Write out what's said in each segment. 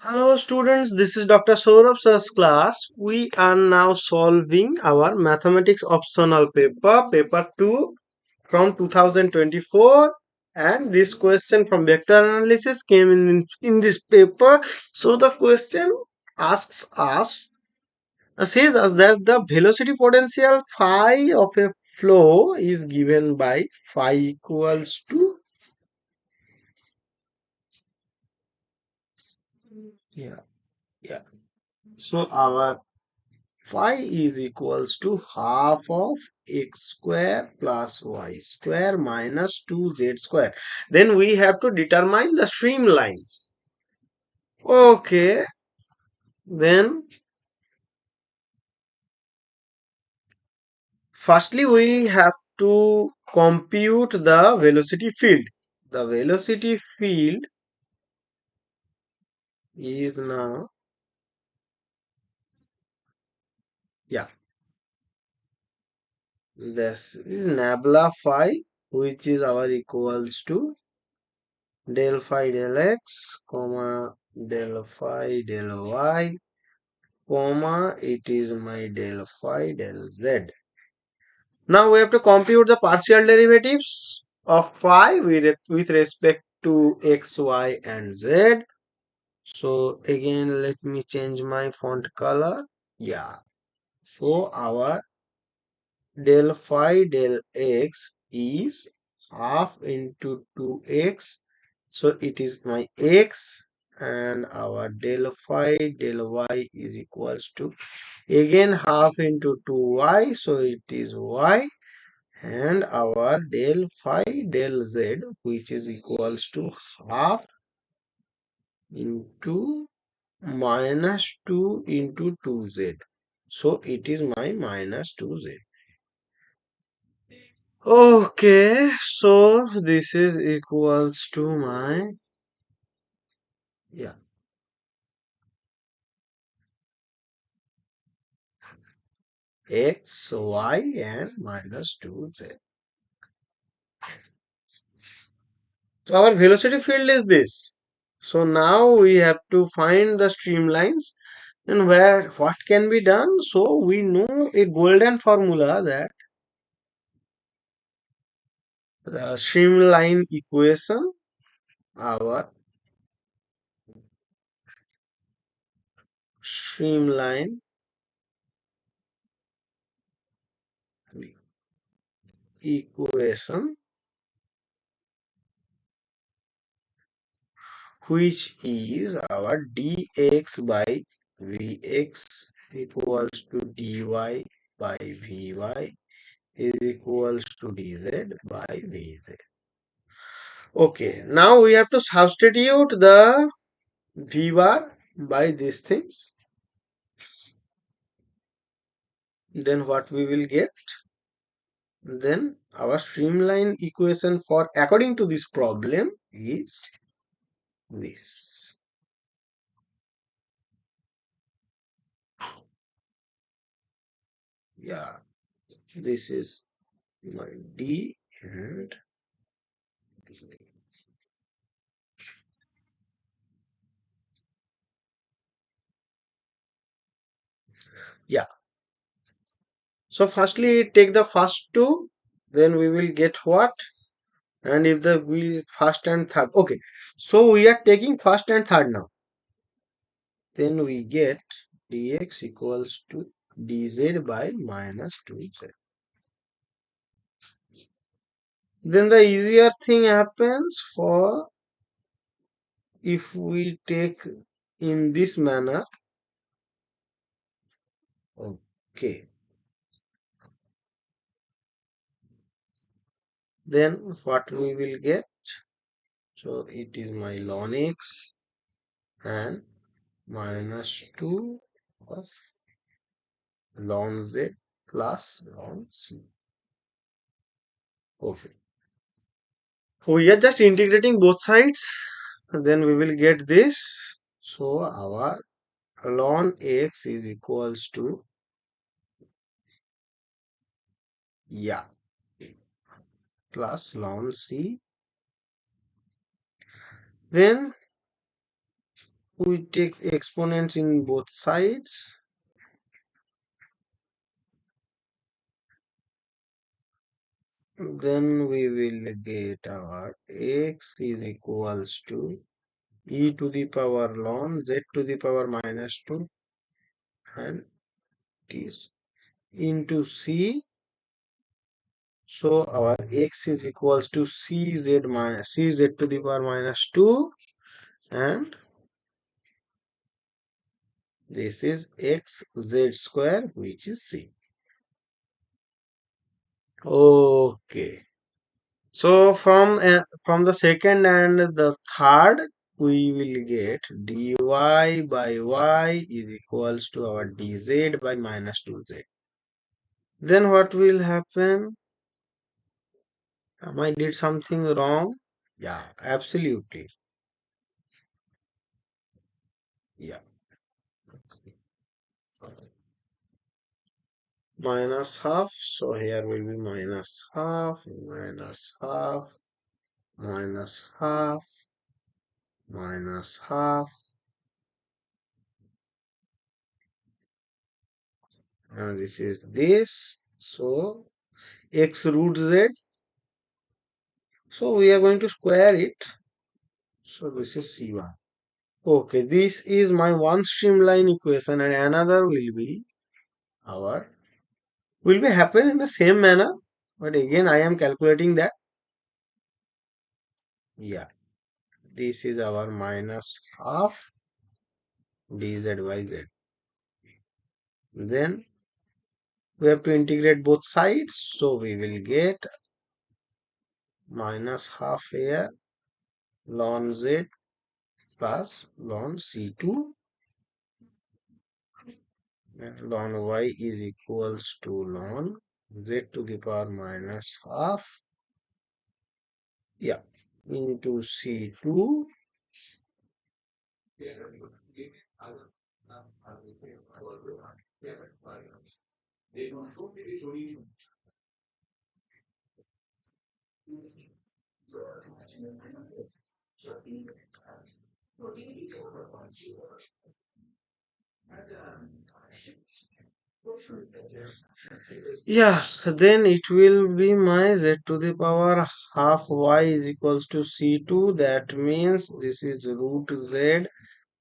Hello students, this is Dr. Sourav sir's class. We are now solving our mathematics optional paper, paper 2 from 2024, and this question from vector analysis came in this paper. So the question asks us, says us that the velocity potential phi of a flow is given by phi equals to, yeah, yeah. So our phi is equals to half of x square plus y square minus 2z square. Then we have to determine the streamlines. Okay, then firstly we have to compute the velocity field. The velocity field is now, yeah, this is nabla phi, which is our equals to del phi del x comma del phi del y comma it is my del phi del z. Now we have to compute the partial derivatives of phi with respect to x, y and z. So again let me change my font color. Yeah. So our del phi del x is half into 2x. So it is my x, and our del phi del y is equals to again half into 2y, so it is y, and our del phi del z, which is equals to half into minus 2 into 2z, so it is my minus 2z. Okay, so this is equals to my, yeah, x, y and minus 2z. So our velocity field is this. So now we have to find the streamlines and where what can be done. So we know a golden formula that the streamline equation, our streamline equation, which is our dx by vx equals to dy by vy is equals to dz by vz. Okay, now we have to substitute the v bar by these things. Then what we will get? Then our streamline equation for according to this problem is this. Yeah, this is my d and yeah. So firstly take the first two, then we will get what? And if the we first and third, okay. So we are taking first and third now. Then we get dx equals to dz by minus 2z. Then the easier thing happens for if we take in this manner. Okay. Then what we will get? So it is my ln x and minus 2 of ln z plus ln c. Okay. We are just integrating both sides. Then we will get this. So our ln x is equals to, yeah, plus ln c. Then We take exponents in both sides. Then we will get our x is equals to e to the power ln z to the power minus 2 and t into c. So our x is equals to cz minus cz to the power minus 2, and this is xz square, which is c. Okay. So from the second and the third, we will get dy by y is equals to our dz by minus 2z. Then what will happen? Am I did something wrong? Yeah, absolutely. Yeah. Minus half. So here will be minus half, minus half, minus half, minus half. And this is this. So x root z. So we are going to square it. So this is C1. Okay, this is my one streamline equation, and another will be happen in the same manner. But again, I am calculating that. Yeah, this is our minus half dz by z. Then we have to integrate both sides. So we will get minus half here ln z plus ln c2, and ln y is equals to ln z to the power minus half, yeah, into c2. Yeah, then it will be my z to the power half y is equals to c2. That means this is root z,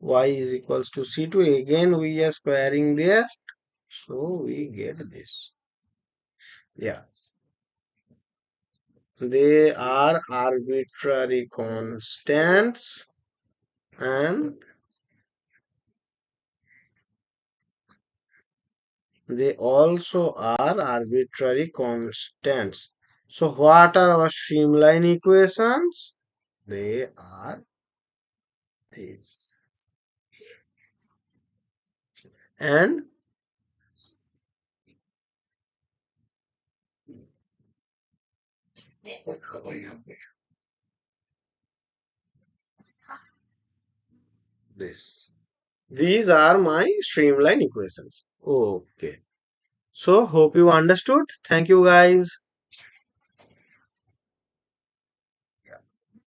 y is equals to c2. Again, we are squaring this. So we get this. Yeah, they are arbitrary constants, and they also are arbitrary constants. So what are our streamline equations? They are these. And this. These are my streamline equations. Okay. So hope you understood. Thank you guys.